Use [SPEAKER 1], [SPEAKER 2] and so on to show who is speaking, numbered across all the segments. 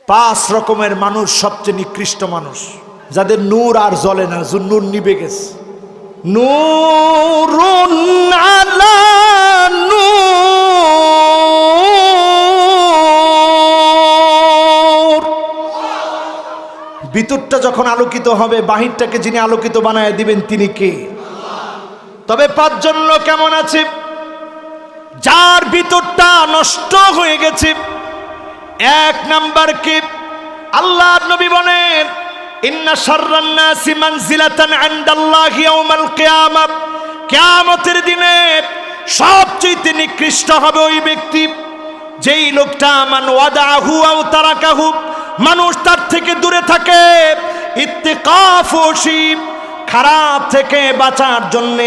[SPEAKER 1] পাঁচ রকমের মানুষ সবচেয়ে নিকৃষ্ট মানুষ, যাদের নূর আর জ্বলে না, নূর নিভে গেছে। নূরুন আলা নূর। ভিতরটা যখন আলোকিত হবে, বাহিরটাকে যিনি আলোকিত বানায় দিবেন তিনি কে? তবে পাঁচজন লোক কেমন আছে যার ভিতরটা নষ্ট হয়ে গেছে। এক নাম্বার কে? আল্লাহর নবী বলেন, ইন্না শাররান নাসি মানজিলাতান ইনদাল্লাহি ইয়াউমাল কিয়ামাহ, কিয়ামতের দিনে সবচেয়ে নিকৃষ্ট হবে ওই ব্যক্তি যেই লোকটা মান ওয়াদাহু আও তারাকাহু, মানুষ তার থেকে দূরে থাকে, ইত্তিকাফুশি, খারাপ থেকে বাঁচার জন্য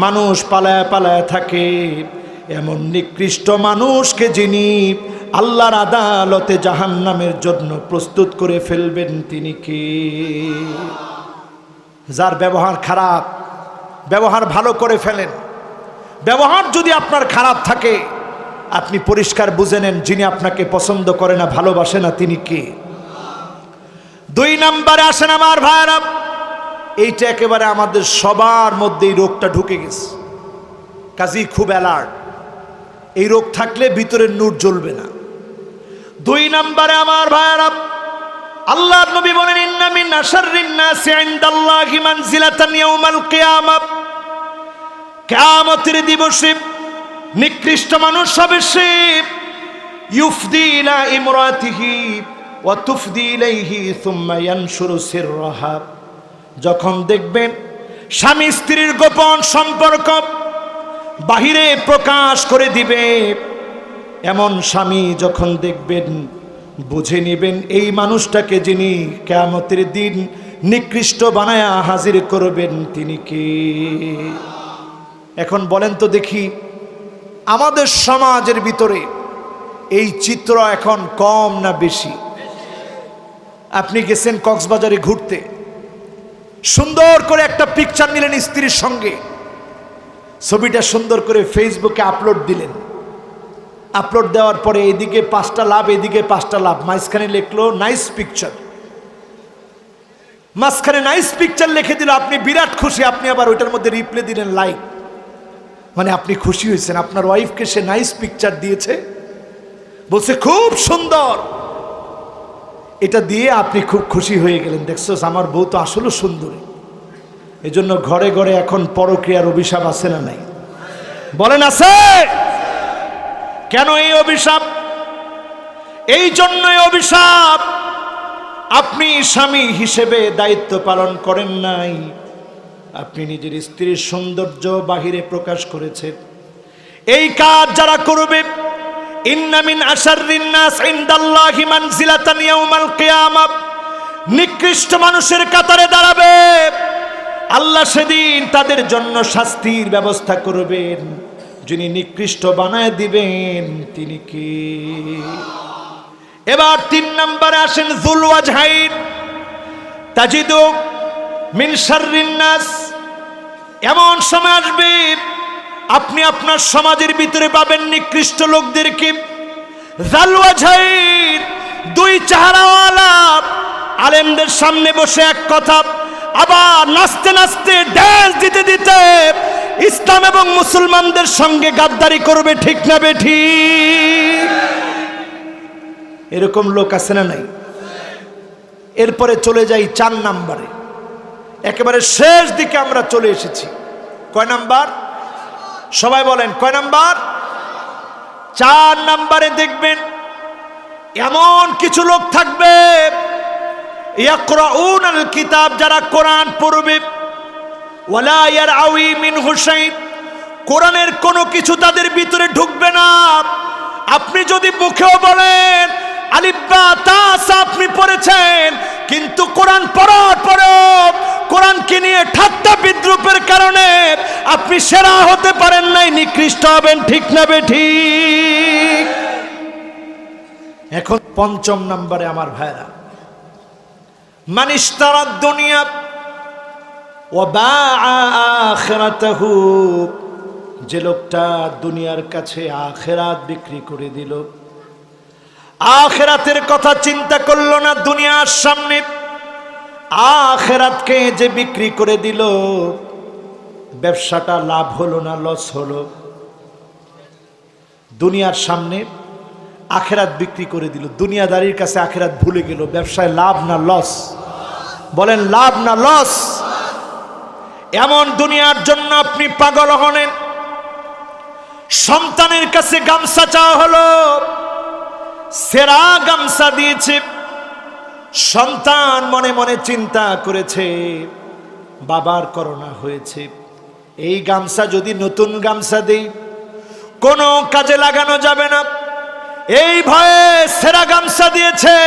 [SPEAKER 1] মানুষ পালায় পালায় থাকে। এমন নিকৃষ্ট মানুষকে যিনি আল্লাহর আদালতে জাহান্নামের জন্য প্রস্তুত করে ফেলবেন তিনি কে? যার ব্যবহার খারাপ, ব্যবহার ভালো করে ফেলেন। ব্যবহার যদি আপনার খারাপ থাকে, আপনি পরিষ্কার বুঝে নেন যিনি আপনাকে পছন্দ করে না, ভালোবাসে না, তিনি কে? দুই নম্বরে আসেন আমার ভাইরা, এইটা একেবারে আমাদের সবার মধ্যে এই রোগটা ঢুকে গেছে, কাজেই খুব অ্যালার্ট। এই রোগ থাকলে ভিতরের নূর জ্বলবে না। দুই নম্বরে আমার ভাইরা, আল্লাহর নবী বলেন, ইন্না মিন আশাররিন নাসি ইনদাল্লাহি মানজিলাতান ইয়াউমাল কিয়ামাহ, কিয়ামতের দিবসে নিকৃষ্ট মানুষ হবে সে ইউফদি ইলা ইমরাতিহি ওয়া তুফদি ইলাইহি সুম্মা ইয়ানশুরু সিররাহা। যখন দেখবেন স্বামী স্ত্রীর গোপন সম্পর্ক বাহিরে প্রকাশ করে দিবে, এমন স্বামী যখন দেখবেন, বুঝে নেবেন এই মানুষটাকে যিনি কিয়ামতের দিন নিকৃষ্ট বানায়া হাজির করবেন তিনি কে? এখন বলেন তো দেখি, আমাদের সমাজের ভিতরে এই চিত্র এখন কম না বেশি? আপনি গেছেন কক্সবাজারে ঘুরতে, সুন্দর করে একটা পিকচার নিলেন স্ত্রীর সঙ্গে, ছবিটা সুন্দর করে ফেসবুকে আপলোড দিলেন। আপলোড দেওয়ার পরে এদিকে 5টা লাভ, এদিকে 5টা লাভ, মাঝখানে লিখলো নাইস পিকচার। মাঝখানে নাইস পিকচার লিখে দিল, আপনি বিরাট খুশি। আপনি আবার ওইটার মধ্যে রিপ্লাই দিলেন লাইক, মানে আপনি খুশি হয়েছেন আপনার ওয়াইফকে সে নাইস পিকচার দিয়েছে, বলছে খুব সুন্দর। এটা দিয়ে আপনি খুব খুশি হয়ে গেলেন, দেখছো আমার বউ তো আসলে সুন্দরী। এজন্য ঘরে ঘরে এখন পরক্রিয়ার অভিশাপ আছে না নাই? বলেন আছে? কেন এই অভিশাপ? এই জন্যই অভিশাপ, আপনি স্বামী হিসেবে দায়িত্ব পালন করেন নাই। আপনি নিজের স্ত্রীর সৌন্দর্য বাহিরে প্রকাশ করেছেন। এই কাজ যারা করবে, ইন্না মিন আশাররিন নাস ইনদাল্লাহি মানজিলাতান ইয়াউমাল কিয়ামাহ, নিকৃষ্ট মানুষের কাতারে দাঁড়াবে। আল্লাহ সেদিন তাদের জন্য শাস্তির ব্যবস্থা করবেন, যিনি নিকৃষ্ট বানায় দিবেন তিনি কে? এবার 3 নম্বরে আসেন, যুল ওয়াজহাইন তাজিদু মিন শাররিন নাস। এমন সময় আসবে আপনি আপনার সমাজের ভিতরে পাবেন নিকৃষ্ট লোকদেরকে, যুল ওয়াজহাইন, 2 চেহারাওয়ালা, আলেমদের সামনে বসে এক কথা, আবার নাচতে নাচতে ড্যান্স দিতে দিতে ইসলাম এবং মুসলমানদের সঙ্গে গাদ্দারি করবে, ঠিক না বেঠিক? এরকম লোক আছে না নাই? এরপরে চলে যাই 4 নম্বরে, একেবারে শেষ দিকে আমরা চলে এসেছি। কয় নাম্বার? সবাই বলেন কয় নাম্বার? 4 নম্বরে দেখবেন এমন কিছু লোক থাকবে, ইয়াকরাউনাল কিতাব, যারা কোরআন পড়বে, ওয়ালা ইয়ারআউই মিনহু শাই, কোরআনের কোনো কিছু তাদের ভিতরে ঢুকবে না। আপনি যদি মুখেও বলেন আলিফ বা তা আপনি পড়েছেন, কিন্তু কোরআন পড়ার পরেও কোরআনকে নিয়ে ঠাট্টা বিদ্রুপের কারণে আপনি সেরা হতে পারেন নাই, নিকৃষ্ট হবেন, ঠিক না বেঠিক? এখন 5ম নম্বরে আমার ভাইরা, মান ইশতারা দুনিয়া ওয়া বাআ আখিরাতাহু, যে লোকটা দুনিয়ার কাছে আখিরাত বিক্রি করে দিল। আখিরাতের কথা চিন্তা করলো না, দুনিয়ার সামনে আখিরাতকে যে বিক্রি করে দিল, ব্যবসাটা লাভ হলো না লস হলো? দুনিয়ার সামনে আখিরাত বিক্রি করে দিল, দুনিয়াদারির কাছে আখিরাত ভুলে গেল। ব্যবসায় লাভ না লস? বলেন লাভ না লস? এমন দুনিয়ার জন্য আপনি পাগল হলেন। সন্তানের কাছে গামছা চাওয়া হলো, সেরা গামছা দিয়েছে। সন্তান মনে মনে চিন্তা করেছে, বাবার করোনা হয়েছে, এই গামছা যদি নতুন গামছা দেই কোনো কাজে লাগানো যাবে না, এই ভয়ে সেরা গামছা দিয়েছে।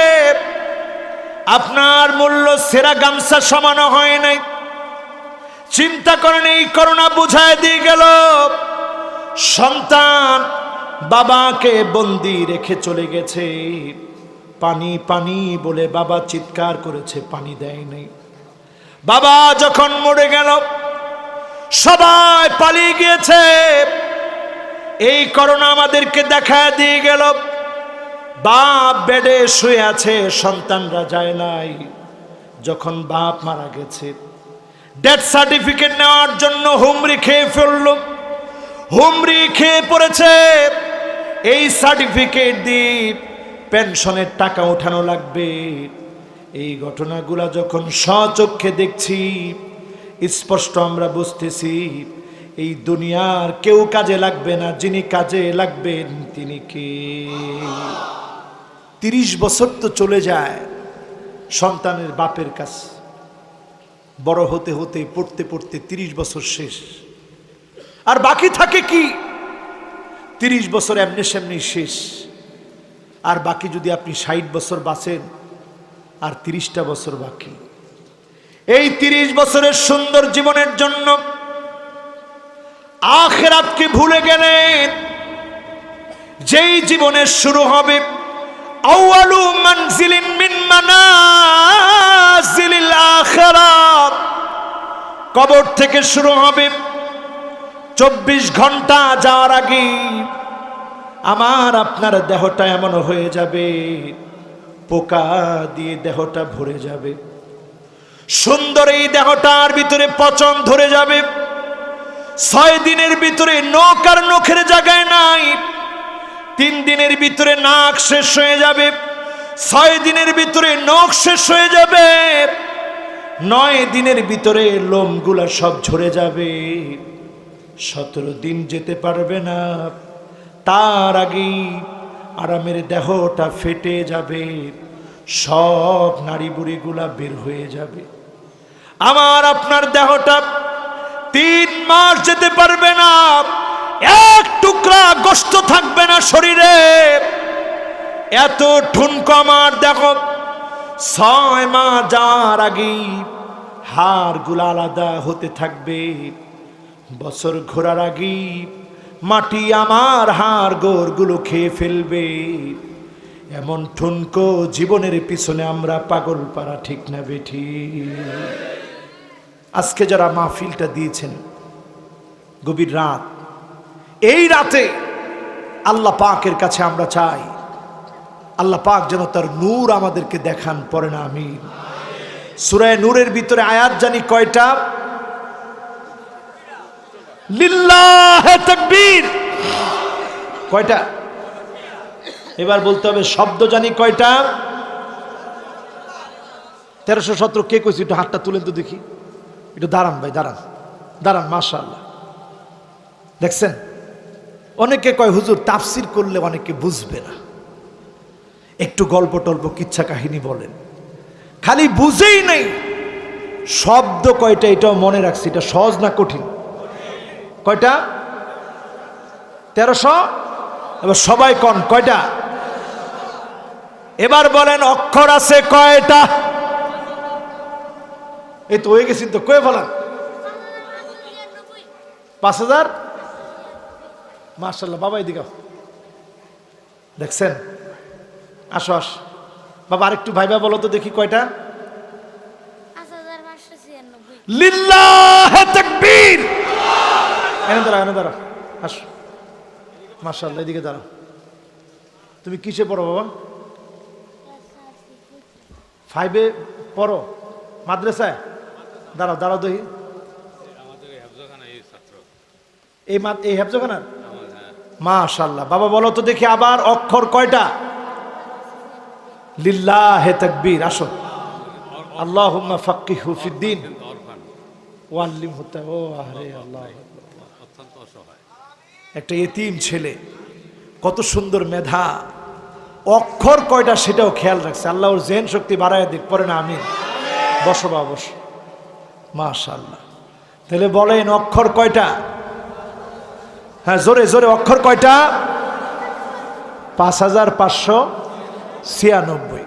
[SPEAKER 1] আপনার মূল্য সেরা গামছা সমানো হয় নাই। চিন্তা করেন, এই করোনা বুঝায় দিয়ে গেল। সন্তান বাবাকে বন্দি রেখে চলে গেছে। পানি পানি বলে বাবা চিৎকার করেছে, পানি দেয় নাই। বাবা যখন মরে গেল, সবাই পালিয়ে গিয়েছে। এই করোনা আমাদেরকে দেখা দিয়ে গেল। বাপ বেডে শুয়ে আছে, সন্তানরা যায় নাই। যখন বাপ মারা গেছে, ডেথ সার্টিফিকেট নেওয়ার জন্য হুমড়ি খেয়ে ফেলল, হুমড়ি খেয়ে পড়েছে। এই সার্টিফিকেট দিয়ে পেনশনের টাকা ওঠানো লাগবে। এই ঘটনাগুলা যখন স্বচক্ষে দেখছি, স্পষ্ট আমরা বুঝতেছি এই দুনিয়ার কেউ কাজে লাগবে না, যিনি কাজে লাগবেন তিনি কে? 30 বছর তো চলে যায় সন্তানের বাপের কাছে, বড় হতে হতে পড়তে পড়তে 30 বছর শেষ। আর বাকি থাকে কি? 30 বছর এমনি সেমনি শেষ। আর বাকি যদি আপনি 60 বছর বাঁচেন, আর 30টা বছর বাকি। এই 30 বছরের সুন্দর জীবনের জন্য আখিরাতকে ভুলে গেলেন। যেই জীবনের শুরু হবে আউয়ালু মানজিলিন মিন মানাজিলিল আখিরাত, কবর থেকে শুরু হবে। 24 ঘন্টা যাওয়ার আগে আমার আপনার দেহটা এমন হয়ে যাবে, পোকা দিয়ে দেহটা ভরে যাবে। সুন্দর এই দেহটার ভিতরে পচন ধরে যাবে। 6 দিনের ভিতরে নখ আর নখের জায়গায় নাই। 3 দিনের ভিতরে নাক শেষ হয়ে যাবে। 6 দিনের ভিতরে নখ শেষ হয়ে যাবে। 9 দিনের ভিতরে লোমগুলা সব ঝরে যাবে। 17 দিন যেতে পারবে না, তার আগেই আরামের দেহটা ফেটে যাবে, সব নাড়ি বুড়িগুলা বের হয়ে যাবে। আমার আপনার দেহটা 3 মাস যেতে পারবে না, এক টুকরা গোশত থাকবে না শরীরে। এত ঠুনকো আমার দেহ। 6 মাস যাওয়ার আগেই হাড়গুলা আলাদা হতে থাকবে। বছর ঘোরার আগেই মাটি আমার হাড় গোড়গুলো খেয়ে ফেলবে। এমন ঠুনকো জীবনের পিছনে আমরা পাগল পারা, ঠিক না বেঠি? আজকে যারা মাহফিলটা দিয়েছেন গভীর রাত, এই রাতে আল্লাহ পাকের কাছে আমরা চাই, আল্লাহ পাক যেন তার নূর আমাদেরকে দেখান। পড়ে না আমিন? সূরা নূরের ভিতরে আয়াত জানি কয়টা? লিল্লাহে তাকবীর। কয়টা? এবার বলতে হবে শব্দ জানি কয়টা? 1317। কে কইছে? একটু হাতটা তুলেন তো দেখি। একটু দাঁড়ান ভাই, দাঁড়ান দাঁড়ান। মাশাআল্লাহ, দেখছেন? অনেকে কয় হুজুর তাফসির করলে অনেকে বুঝবে না, একটু গল্প টল্প কিচ্ছা কাহিনী বলেন। খালি বুঝেই নেই শব্দ কয়টা এটাও মনে রাখছি। এটা সহজ না কঠিন? কয়টা? 1300। এবার সবাই কন কয়টা? এবার বলেন অক্ষর আছে কয়টা? এই তো হয়ে গেছি তো, কয়ে বলেন 5000। মাশাআল্লাহ, বাবা এদিকে দেখছেন? আসো আস বাবা, আরেকটু ভাইবা বলো তো দেখি কয়টা? লিল্লাহে তাকবীর। এনে দাঁড়াও, এনে দাঁড়াও, আসো। মাশাআল্লাহ, এদিকে দাঁড়াও। তুমি কিসে পড়ো বাবা? 5-এ পড়ো মাদ্রাসায়? দাঁড়াও দাঁড়াও দেখি, এই হেফজখানার? মাশাআল্লাহ। বাবা বলো তো দেখি আবার অক্ষর কয়টা? লিল্লাহে তাকবীর। আসো। আল্লাহুম্মা ফাক্কিহু ফিদ্দীন ওয়াল্লিমহু ও আরে আল্লাহ। একটা এতিম ছেলে, কত সুন্দর মেধা, অক্ষর কয়টা সেটাও খেয়াল রাখছে। আল্লাহ ওর জেন শক্তি বাড়ায় দিক। পরে না আমিন। বসো বা বসো। মাশাআল্লাহ। তাহলে বলেন অক্ষর কয়টা? হ্যাঁ জোরে জোরে, অক্ষর কয়টা? 5596।